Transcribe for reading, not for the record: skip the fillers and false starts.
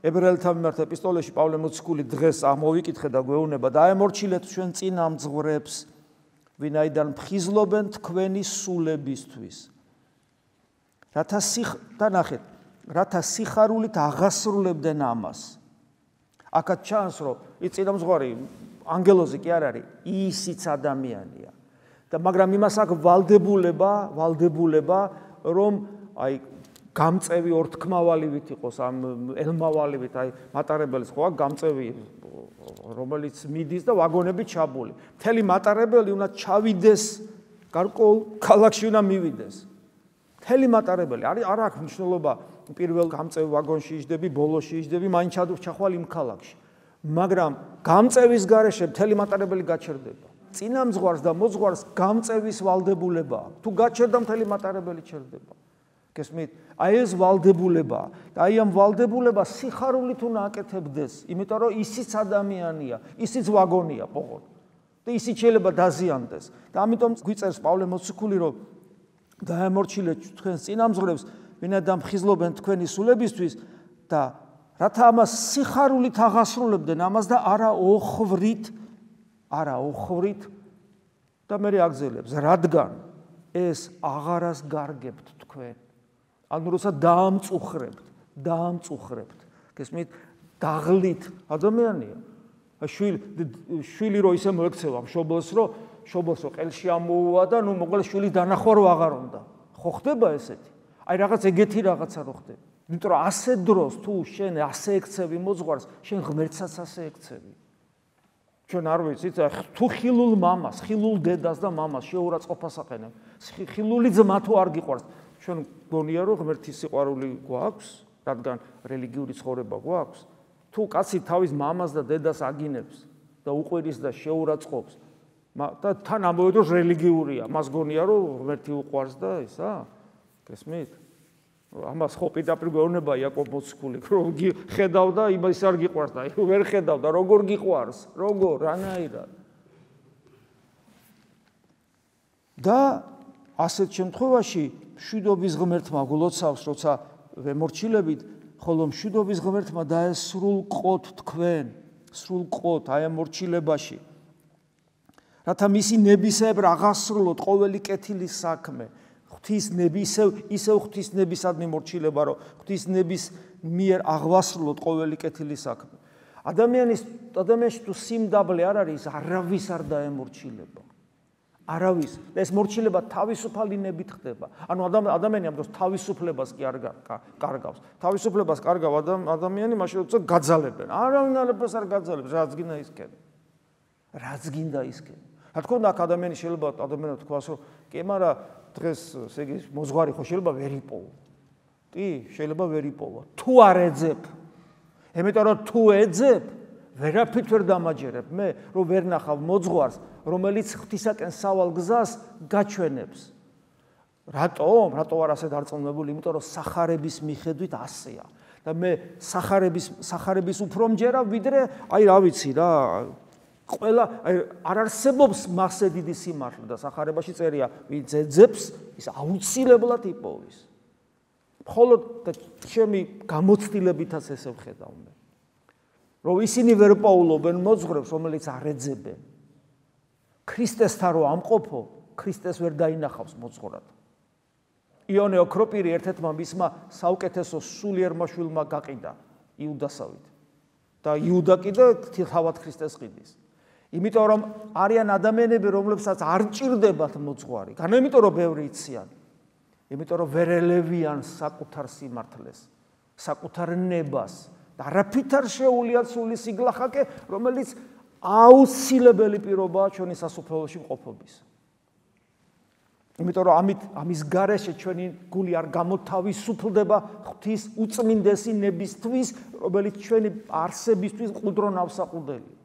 ებრაელთა მიმართ ეპისტოლეში პავლე მოციქული დღეს ამოვიკითხე და გვეუბნება დაემორჩილეთ ჩვენ წინამძღვრებს, ვინაიდან ფხიზლობენ თქვენი სულებისთვის. რათა სიხარულით აღასრულებდნენ ამას. აქაც ჩანს, რომ ის წინამძღვარი ანგელოზი კი არ არის, ისიც ადამიანია. და მაგრამ იმას აქვს ვალდებულება, რომ აი გამწევი ორთქმავალივით იყოს, ამ ელმავალივით, აი მატარებელს ხო აქვს გამწევი, რომელიც მიდის და ვაგონები ჩაბული. მთელი მატარებელი უნდა ჩავიდეს, გარკვეულ ქალაქში უნდა მივიდეს. მთელი მატარებელი არ აქვს მნიშვნელობა პირველ გამწევ ვაგონში იჯდები, ბოლოში იჯდები, მაინც ჩახვალ იმ ქალაქში. მაგრამ გამწევის გარეშე მთელი მატარებელი გაჩერდება. წინამძღვარს და მოძღვარს გამწევის ვალდებულება აქვს. თუ გაჩერდა მთელი მატარებელი ჩერდება. გესმით? აი ეს ვალდებულებაა. და აი ამ ვალდებულებას სიხარულით უნდა აკეთებდეს, იმიტომ რომ ისიც ადამიანია, ისიც ვაგონია პოღონ. და ისიც შეიძლება დაზიანდეს. და ამიტომ გვიწერს პავლე მოციქული, რომ დაემორჩილეთ თქვენს წინამძღვრებს, ვინაიდან ფხიზლობენ თქვენი სულებისთვის და რათა ამას სიხარულით აღასრულებდნენ ამას და არა ოხრით და მე აგზელებს, რადგან ეს აღარას გარგებთ თქვენ. ანუ როცა დაამწუხრებთ. გესმით? დაღლით ადამიანია. შვილი რო ისე მოექცევა მშობელს, რომ ყელში ამოუვა და ნუ მოგლეს შვილის დანახვა რო აღარ უნდა. ხო ხდება ესეთი? აი რაღაც ეგეთი რაღაცა რო ხდება. იმიტომ რომ ასე დროს თუ შენ ასე ექცევი მოძღვარს, შენ ღმერთსაც ასე ექცევი. ჩვენ არ ვიცით, თუ ხილულ მამას, ხილულ დედას და მამას შეურაცხყოფას აყენებ. ხილული ძმა თუ არ გიყვარს, ჩვენ გონია რომ ღმერთის სიყვარული გვაქვს, რადგან რელიგიური ცხოვრება გვაქვს. თუ კაცი თავის მამას და დედას აგინებს და უყვირის და შეურაცხყოფს, და თან ამავდროულად რელიგიურია, მას გონია რომ ღმერთი უყვარს და ისა, გესმით? ამას ხო პირდაპირ გვეუბნება იაკობ მოციქული, რომ ხედავ და იმას არ გიყვარს და ვერ ხედავ და როგორ გიყვარს, რანაირად. და ასეთ შემთხვევაში მშვიდობის ღმერთმა გულოცავს, როცა ვემორჩილებით, ხოლო მშვიდობის ღმერთმა დაესრულყოთ თქვენ, სრულყოთ აი ამ მორჩილებაში. რათა მისი ნებისებრ აღასრულოთ ყოველი კეთილი საქმე. ისევ ღვთის ნებისადმი მორჩილება, რომ ღვთის ნების მიერ აღვასრულოთ ყოველი კეთილი საქმე. ადამიანში თუ სიმდაბლე არ არის, არავის არ დაემორჩილება. არავის. ეს მორჩილება თავისუფალი ნებით ხდება. ანუ ადამიანი ამ დროს თავისუფლებას კი არ კარგავს. თავისუფლებას კარგავ ადამიანი მაშინ როცა გაძალებენ. არავინ არაფერს არ გაძალებს, რაც გინდა ისკენ. რა თქმა უნდა, ადამიანი შეიძლება ადამიანად თქვას, რომ კი, მაგრამ დღეს ესე იგი მოძღვარი ხო შეიძლება ვერ იპოვო. კი, შეიძლება ვერ იპოვა. თუ არ ეძებ. იმიტომ რომ თუ ეძებ, ვერაფრით ვერ დამაჯერებ. მე რომ ვერ ნახავ მოძღვარს, რომელიც ღვთისაკენ სავალ გზას გაჩვენებს. რატომ არ ასე დარწმუნებული? იმიტომ რომ სახარების მიხედვით ასეა. და მე სახარების უფრო მჯერა, ვიდრე აი რა ვიცი რა, ყველა არ არსებობს მასე დიდი სიმართლე და სახარებაში წერია, ვინც ეძებს, ის აუცილებლად იპოვის. მხოლოდ ჩემი გამოცდილებითაც ესე ვხედავ მე. რომ ისინი ვერ პოულობენ მოძღვრებს, რომელიც არ ეძებენ. ქრისტესთან რო ამყოფო, ქრისტეს ვერ დაინახავს მოძღვრად. იონე ოქროპირი ერთ-ერთმა მისმა საუკეთესო სულიერმა შვილმა გაყიდა იუდასავით. და იუდა კიდე თავად ქრისტეს ყიდის. იმიტომ რომ არიან ადამიანები, რომლებსაც არ ჭირდებათ მოძღვარი. განო იმიტომ რომ ბევრი იციან. იმიტომ რომ ვერ ელევიან საკუთარ სიმართლეს, საკუთარ ნებას და არაფრით არ შეუულიათ სული სიგლახაკე, რომელიც აუცილებელი პირობაა ჩვენი სასופველოში მყოფობის. იმიტომ რომ ამის გარეშე ჩვენი გული არ გამოთავისუფლდება ღვთის უწმინდესი ნებისთვის, რომელიც ჩვენი არსებისთვის ყუდრო ნავსაყუდელია.